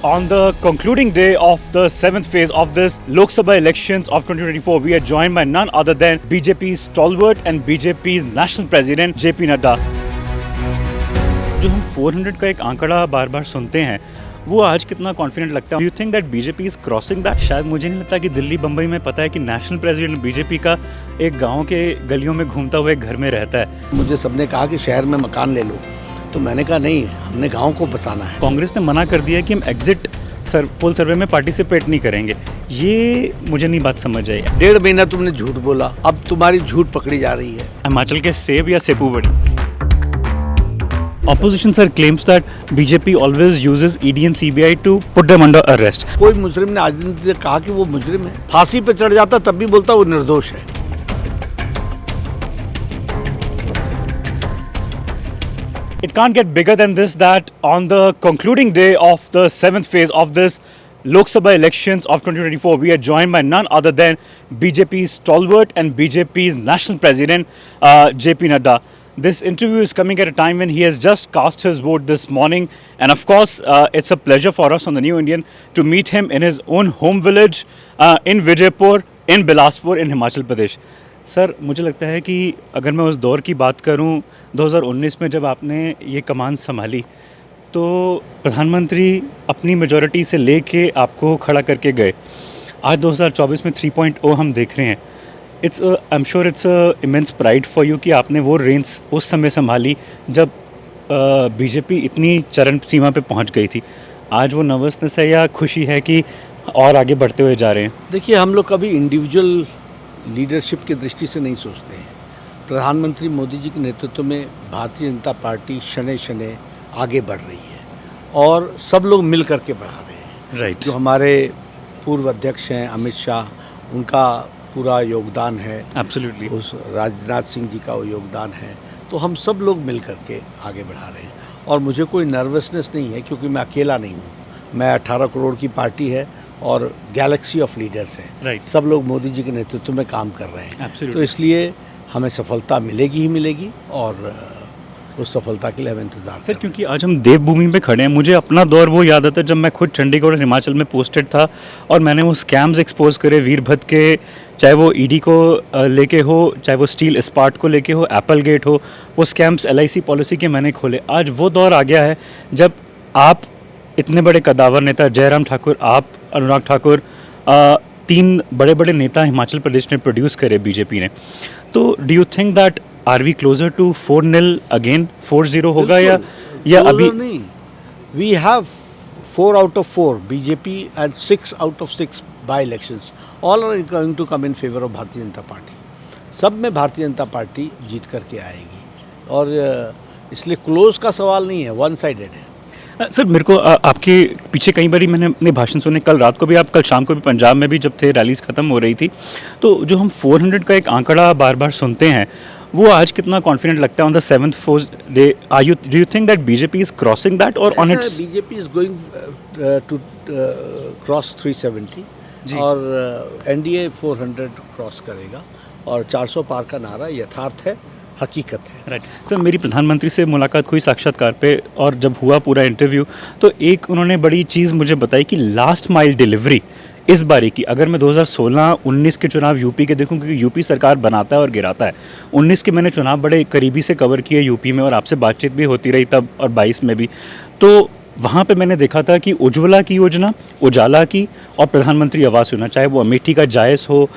On the concluding day of the seventh phase of this Lok Sabha elections of 2024, we are joined by none other than BJP's stalwart and BJP's national president JP Nadda. जो हम 400 का एक आंकड़ा बार बार सुनते हैं वो आज कितना कॉन्फिडेंट लगता है? Do you think that BJP is crossing that? शायद मुझे नहीं लगता कि दिल्ली बम्बई में पता है कि नेशनल प्रेसिडेंट बीजेपी का एक गांव के गलियों में घूमता हुआ एक घर में रहता है। मुझे सबने कहा कि शहर में मकान ले लो, तो मैंने कहा नहीं, हमने गांव को बसाना है। कांग्रेस ने मना कर दिया कि हम एग्जिट पोल सर्वे में पार्टिसिपेट नहीं करेंगे। ये मुझे नहीं बात समझ आई। 1.5 महीना तुमने झूठ बोला, अब तुम्हारी झूठ पकड़ी जा रही है। हिमाचल के सेब या सेपू बड़ी? Opposition sir claims that BJP always uses ED and CBI to put them under arrest. कोई मुजरिम ने आज दिन तक कहा कि वो मुजरिम है? फांसी पे चढ़ जाता तब भी बोलता वो निर्दोष है। It can't get bigger than this that on the concluding day of the seventh phase of this Lok Sabha elections of 2024, we are joined by none other than BJP's stalwart and BJP's national president JP Nadda. This interview is coming at a time when he has just cast his vote this morning, and of course it's a pleasure for us on the New Indian to meet him in his own home village in Vijaypur in Bilaspur in Himachal Pradesh. Sir, मुझे लगता है कि अगर मैं उस दौर की बात करूं 2019 में जब आपने ये कमान संभाली तो प्रधानमंत्री अपनी मेजॉरिटी से लेके आपको खड़ा करके गए। आज 2024 में 3.0 हम देख रहे हैं। I am sure it's immense pride for you कि आपने वो रेंस उस समय संभाली जब बीजेपी इतनी चरम सीमा पे पहुंच गई थी। आज वो नर्वसनेस है या खुशी है कि और आगे बढ़ते हुए जा रहे हैं? देखिए, हम लोग कभी इंडिविजुअल लीडरशिप की दृष्टि से नहीं सोचते हैं। प्रधानमंत्री मोदी जी के नेतृत्व में भारतीय जनता पार्टी शनै शनै आगे बढ़ रही है और सब लोग मिल करके बढ़ा रहे हैं। राइट। जो हमारे पूर्व अध्यक्ष हैं अमित शाह, उनका पूरा योगदान है। एब्सोल्युटली। उस राजनाथ सिंह जी का वो योगदान है, तो हम सब लोग मिल करके आगे बढ़ा रहे हैं और मुझे कोई नर्वसनेस नहीं है क्योंकि मैं अकेला नहीं हूँ। मैं 18 करोड़ की पार्टी है और गैलेक्सी ऑफ लीडर्स हैं। राइट। सब लोग मोदी जी के नेतृत्व में काम कर रहे हैं। Absolutely. तो इसलिए हमें सफलता मिलेगी ही मिलेगी और उस सफलता के लिए हम इंतजार सर, क्योंकि आज हम देवभूमि पे खड़े हैं। मुझे अपना दौर वो याद आता है जब मैं खुद चंडीगढ़ और हिमाचल में पोस्टेड था और मैंने वो स्कैम्स एक्सपोज करे वीरभद्र के, चाहे वो ईडी को लेके हो, चाहे वो स्टील इस्पात को लेके हो, एप्पल गेट हो, वो स्कैम्स LIC पॉलिसी के मैंने खोले। आज वो दौर आ गया है जब आप इतने बड़े कदावर नेता जयराम ठाकुर, आप अनुराग ठाकुर, 3 बड़े बड़े नेता हिमाचल प्रदेश ने प्रोड्यूस करे बीजेपी ने। तो do you think that are we closer to 4-0 again? 4-0 होगा या अभी नहीं? We have 4 out of 4 BJP and 6 out of 6 by elections. All are going to come in favor of Bharatiya Janata party. सब में भारतीय जनता पार्टी जीत करके आएगी और इसलिए क्लोज का सवाल नहीं है, वन साइडेड है। सर, मेरे को आपके पीछे कई बारी मैंने अपने भाषण सुने, कल रात को भी आप, कल शाम को भी पंजाब में भी जब थे रैलीज खत्म हो रही थी, तो जो हम 400 का एक आंकड़ा बार बार सुनते हैं वो आज कितना कॉन्फिडेंट लगता है on the 7th day? Do you think that BJP is crossing that और on its? BJP is going to cross 370 और NDA 400 क्रॉस करेगा और 400 पार का नारा यथार्थ है, हकीकत है। राइट। सर, मेरी प्रधानमंत्री से मुलाकात हुई साक्षात्कार पे और जब हुआ पूरा इंटरव्यू तो एक उन्होंने बड़ी चीज़ मुझे बताई कि लास्ट माइल डिलीवरी इस बारी की, अगर मैं 2016-19 के चुनाव यूपी के देखूं, क्योंकि यूपी सरकार बनाता है और गिराता है, 19 के मैंने चुनाव बड़े करीबी से कवर किए यूपी में और आपसे बातचीत भी होती रही तब, और 22 में भी, तो वहाँ पे मैंने देखा था कि उज्ज्वला की योजना, उजाला की और प्रधानमंत्री आवास योजना, चाहे वो अमेठी का जायस हो,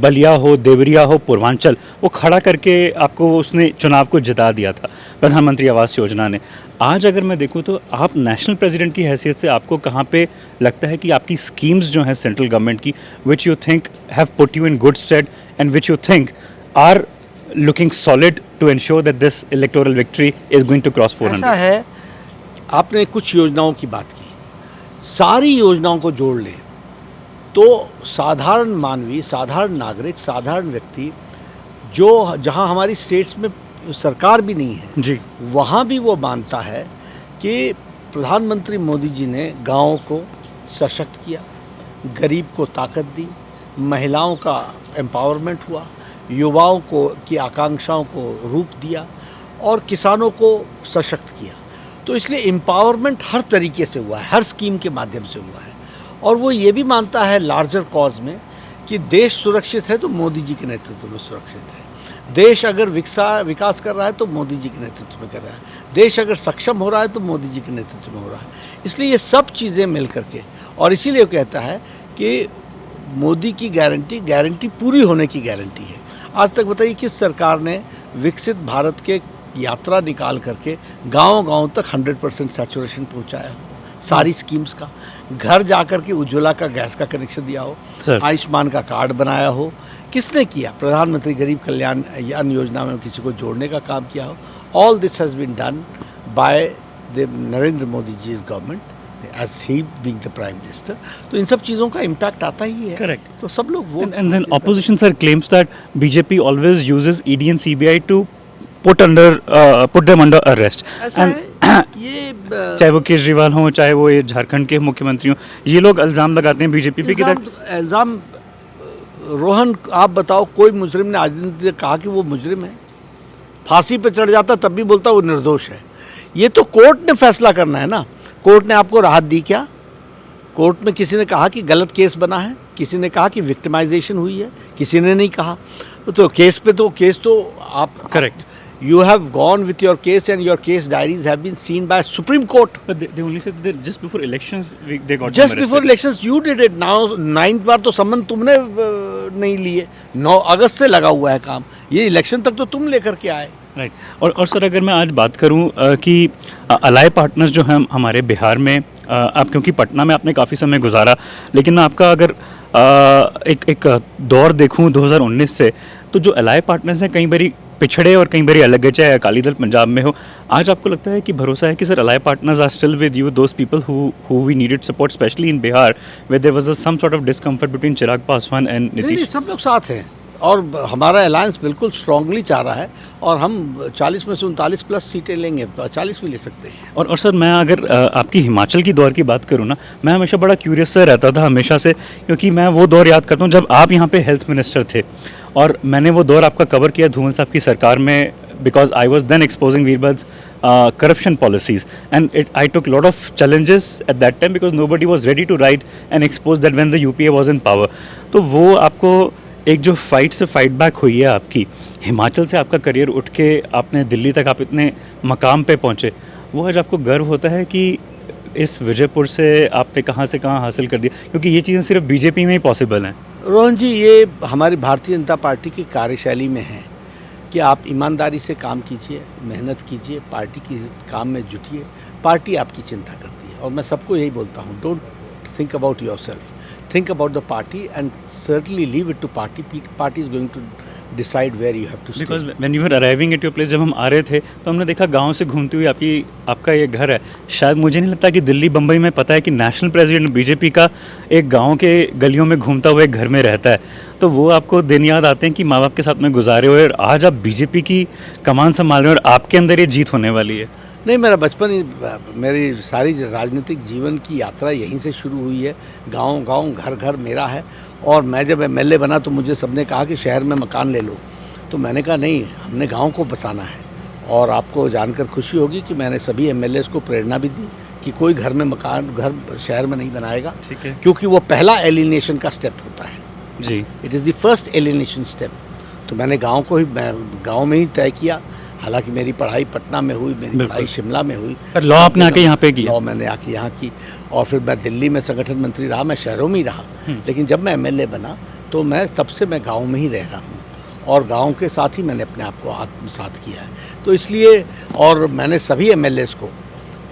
बलिया हो, देवरिया हो, पूर्वांचल, वो खड़ा करके आपको उसने चुनाव को जिता दिया था प्रधानमंत्री आवास योजना ने। आज अगर मैं देखूं तो आप नेशनल प्रेसिडेंट की हैसियत से आपको कहाँ पे लगता है कि आपकी स्कीम्स जो हैं सेंट्रल गवर्नमेंट की, which you think have put you in good stead and which you think are looking solid to ensure that this electoral victory is going to cross 400? ऐसा है, आपने कुछ योजनाओं की बात की, सारी योजनाओं को जोड़ ले तो साधारण मानवी, साधारण नागरिक, साधारण व्यक्ति जो जहां हमारी स्टेट्स में सरकार भी नहीं है जी, वहां भी वो मानता है कि प्रधानमंत्री मोदी जी ने गाँव को सशक्त किया, गरीब को ताकत दी, महिलाओं का एम्पावरमेंट हुआ, युवाओं को की आकांक्षाओं को रूप दिया और किसानों को सशक्त किया। तो इसलिए एम्पावरमेंट हर तरीके से हुआ है, हर स्कीम के माध्यम से हुआ है। और वो ये भी मानता है लार्जर कॉज में कि देश सुरक्षित है तो मोदी जी के नेतृत्व में सुरक्षित है। देश अगर विकास कर रहा है तो मोदी जी के नेतृत्व में कर रहा है। देश अगर सक्षम हो रहा है तो मोदी जी के नेतृत्व में हो रहा है। इसलिए ये सब चीज़ें मिल करके, और इसीलिए वो कहता है कि मोदी की गारंटी पूरी होने की गारंटी है। आज तक बताइए किस सरकार ने विकसित भारत के यात्रा निकाल करके गांव-गांव तक 100% सैचुरेशन पहुंचाया हो, सारी स्कीम्स का, घर जा कर के उज्ज्वला का गैस का कनेक्शन दिया हो, आयुष्मान का कार्ड बनाया हो, किसने किया? प्रधानमंत्री गरीब कल्याण योजना में किसी को जोड़ने का काम किया हो। All this has been done by the Narendra Modi जी's government as he being the prime minister. तो इन सब चीज़ों का इम्पैक्ट आता ही है। Correct. तो सब लोग वो And then opposition sir claims that BJP always uses ED and CBI to put them under arrest. ऐसा And है ये चाहे वो केजरीवाल हों, चाहे वो ये झारखंड के मुख्यमंत्री हों, ये लोग इल्ज़ाम लगाते हैं बीजेपी पे कि इल्ज़ाम रोहन, आप बताओ कोई मुजरिम ने आज दिन तक कहा कि वो मुजरिम है? फांसी पे चढ़ जाता तब भी बोलता वो निर्दोष है। ये तो कोर्ट ने फैसला करना है ना। कोर्ट ने आपको राहत दी क्या? कोर्ट में किसी ने कहा कि गलत केस बना है, किसी ने कहा कि विक्टिमाइजेशन हुई है, किसी ने नहीं कहा। तो केस तो आप correct. You have gone with your case and your case diaries have been seen by Supreme Court. But they only said that just before elections they got Just before elections you did it. Now 9th बार तो संबंध तुमने नहीं लिए, 9 अगस्त से लगा हुआ है काम। ये इलेक्शन तक तो तुम लेकर के आए। राइट। और सर अगर मैं आज बात करूं कि अलाय पार्टनर्स जो हैं हमारे बिहार में, आप क्योंकि पटना में आपने काफ़ी समय गुजारा, लेकिन मैं आपका अगर एक दौर देखूं 2019 से, तो जो अलाय पार्टनर्स हैं कई बारी पिछड़े और कई बारी अलग है, चाहे अकाली दल पंजाब में हो। आज आपको लगता है कि भरोसा है कि sir ally partners are still with you, those people who we needed support specially in Bihar where there was some sort of discomfort between Chirag Paswan and Nitish? नहीं, सब लोग साथ हैं और हमारा अलायंस बिल्कुल स्ट्रांगली चाह रहा है और हम 40 में से 39 प्लस सीटें लेंगे, 40 भी ले सकते हैं। और सर मैं अगर आपकी हिमाचल की दौर की बात करूँ ना, मैं हमेशा बड़ा क्यूरियस सा रहता था हमेशा से, क्योंकि मैं वो दौर याद करता हूँ जब आप यहाँ पे हेल्थ मिनिस्टर थे और मैंने वो दौर आपका कवर किया धूमल साहब की सरकार में, because I was then exposing Veerbhal's corruption policies, and I took a lot of challenges at that time because nobody was ready to write and expose that when the UPA was in power. तो वो आपको एक जो fight से fight back हुई है आपकी, हिमाचल से आपका करियर उठ के आपने दिल्ली तक आप इतने मकाम पे पहुँचे, वो आज आपको गर्व होता है कि इस विजयपुर से आपने कहाँ से कहाँ हासिल कर दिया, क्योंकि ये चीज़ें सिर्फ बीजेपी में ही पॉसिबल हैं? रोहन जी, ये हमारी भारतीय जनता पार्टी की कार्यशैली में है कि आप ईमानदारी से काम कीजिए, मेहनत कीजिए, पार्टी की काम में जुटिए, पार्टी आपकी चिंता करती है। और मैं सबको यही बोलता हूँ, don't think about yourself, think about the party and certainly leave it to party. Party is going to decide where you have to stay. Because when you were arriving at your place, जब हम आ रहे थे तो हमने देखा गांव से घूमती हुई आपका ये घर है। शायद मुझे नहीं लगता कि दिल्ली बम्बई में पता है कि नेशनल प्रेसिडेंट बीजेपी का एक गांव के गलियों में घूमता हुआ एक घर में रहता है। तो वो आपको दिन याद आते हैं कि माँ बाप के साथ में गुजारे हुए, और आज आप बीजेपी की कमान संभाल रहे हैं और आपके अंदर ये जीत होने वाली है। नहीं, मेरा बचपन ही, मेरी सारी राजनीतिक जीवन की यात्रा यहीं से शुरू हुई है। गांव गांव घर घर मेरा है। और मैं जब एमएलए बना तो मुझे सबने कहा कि शहर में मकान ले लो, तो मैंने कहा नहीं, हमने गांव को बसाना है। और आपको जानकर खुशी होगी कि मैंने सभी एमएलएस को प्रेरणा भी दी कि कोई घर में मकान, घर शहर में नहीं बनाएगा, ठीक है, क्योंकि वो पहला एलिनेशन का स्टेप होता है जी। It is the first alienation step. तो मैंने गाँव में ही तय किया। हालांकि मेरी पढ़ाई पटना में हुई, मेरी पढ़ाई शिमला में हुई, पर लॉ आपने आके यहाँ पे किया? लॉ मैंने आके यहाँ की, और फिर मैं दिल्ली में संगठन मंत्री रहा, मैं शहरों में ही रहा। लेकिन जब मैं एमएलए बना तो मैं तब से मैं गांव में ही रह रहा हूँ और गांव के साथ ही मैंने अपने आप को आत्मसात किया है। तो इसलिए, और मैंने सभी एमएलएस को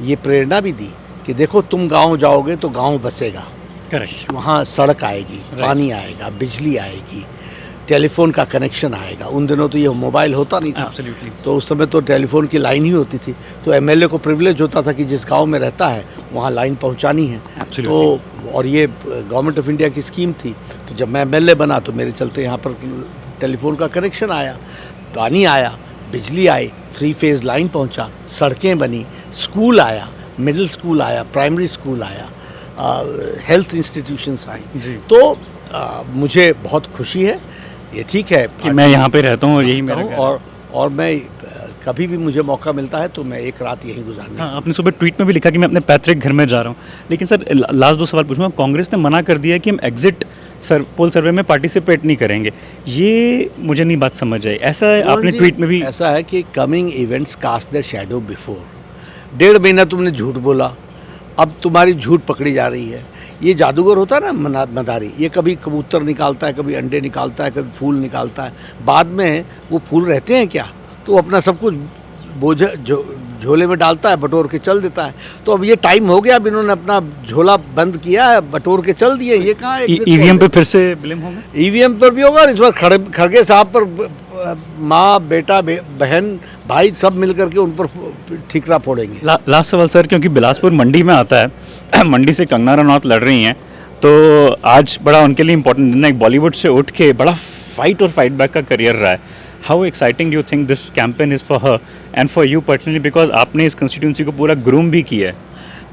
ये प्रेरणा भी दी कि देखो, तुम गाँव जाओगे तो गाँव बसेगा, करेक्ट, वहाँ सड़क आएगी, पानी आएगा, बिजली आएगी, टेलीफोन का कनेक्शन आएगा। उन दिनों तो ये मोबाइल होता नहीं था, तो उस समय तो टेलीफोन की लाइन ही होती थी। तो एमएलए को प्रिविलेज होता था कि जिस गांव में रहता है वहाँ लाइन पहुँचानी है। तो और ये गवर्नमेंट ऑफ इंडिया की स्कीम थी। तो जब मैं एमएलए बना तो मेरे चलते यहाँ पर टेलीफोन का कनेक्शन आया, पानी आया, बिजली आई, 3 फेज़ लाइन पहुँचा, सड़कें बनी, स्कूल आया, मिडिल स्कूल आया, प्राइमरी स्कूल आया, हेल्थ इंस्टीट्यूशंस आई। तो मुझे बहुत खुशी है। ये ठीक है कि मैं यहाँ पे रहता हूँ और यही मेरा घर। और मैं कभी भी मुझे मौका मिलता है तो मैं एक रात यहीं गुजारने हाँ, आपने सुबह ट्वीट में भी लिखा कि मैं अपने पैतृक घर में जा रहा हूँ, लेकिन सर लास्ट 2 सवाल पूछूंगा। कांग्रेस ने मना कर दिया कि हम एग्जिट पोल सर्वे में पार्टिसिपेट नहीं करेंगे, ये मुझे नहीं बात समझ आई। ऐसा है, आपने जी, ट्वीट में भी ऐसा है कि coming events cast their shadow before. 1.5 महीना तुमने झूठ बोला, अब तुम्हारी झूठ पकड़ी जा रही है। ये जादूगर होता है ना मदारी, ये कभी कबूतर निकालता है, कभी अंडे निकालता है, कभी फूल निकालता है, बाद में वो फूल रहते हैं क्या, तो वो अपना सब कुछ बोझ झोले में डालता है, बटोर के चल देता है। तो अब ये टाइम हो गया, अब इन्होंने अपना झोला बंद किया है, बटोर के चल दिए। ये कहाँ ईवीएम पे फिर से ब्लेम होगा? ईवीएम पर भी होगा, इस बार खड़गे साहब पर माँ बेटा बहन भाई सब मिल करके उन पर ठीकरा फोड़ेंगे। लास्ट सवाल सर, क्योंकि बिलासपुर मंडी में आता है, मंडी से कंगना रनौत लड़ रही हैं, तो आज बड़ा उनके लिए इंपॉर्टेंट दिन है। एक बॉलीवुड से उठ के बड़ा फाइट और फाइट बैक का करियर रहा है। How exciting you think this campaign is for her and for you personally, because आपने इस कंस्टिट्यूंसी को पूरा ग्रूम भी किया है।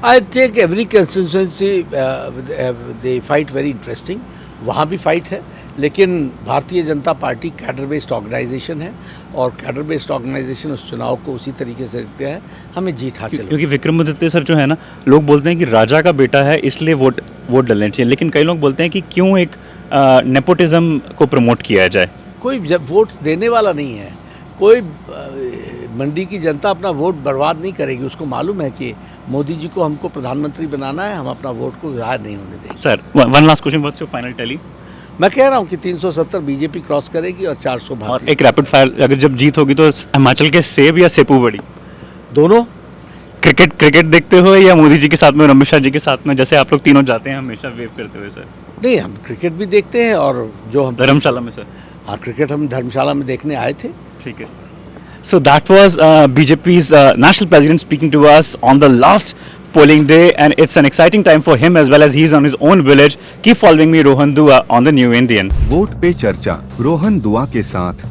I take every constituency they fight very interesting, वहाँ भी फाइट है, लेकिन Bharatiya Janata party cadre based organisation है और कैडर बेस्ड ऑर्गेनाइजेशन उस चुनाव को उसी तरीके से देखते हैं, हमें जीत हासिल होगी। क्योंकि विक्रमादित्य सर जो है ना, लोग बोलते हैं कि राजा का बेटा है इसलिए वोट डलने चाहिए, लेकिन कई लोग बोलते हैं कि क्यों एक नेपोटिज्म को प्रमोट किया जाए। कोई वोट देने वाला नहीं है, कोई मंडी की जनता अपना वोट बर्बाद नहीं करेगी। उसको मालूम है कि मोदी जी को हमको प्रधानमंत्री बनाना है, हम अपना वोट को ज़ाहिर नहीं होने देंगे। Sir one last question, what's your final tally? मैं कह रहा हूँ कि 370 बीजेपी क्रॉस करेगी और 400 और भारतीय। एक रैपिड फायर, अगर जब जीत होगी तो हिमाचल के सेब या सेपू बड़ी? दोनों। क्रिकेट देखते हो या मोदी जी के साथ में और अमित शाह जी के साथ में, जैसे आप लोग तीनों जाते हैं हमेशा वेव करते हुए? सर नहीं, हम क्रिकेट भी देखते हैं और जो हम धर्मशाला में। सर हाँ, क्रिकेट हम धर्मशाला में देखने आए थे। ठीक है। So that was BJP's national president speaking to us on the last polling day, and it's an exciting time for him as well as he's on his own village. Keep following me, Rohan Dua, on the New Indian. Vote पे चर्चा रोहन दुआ के साथ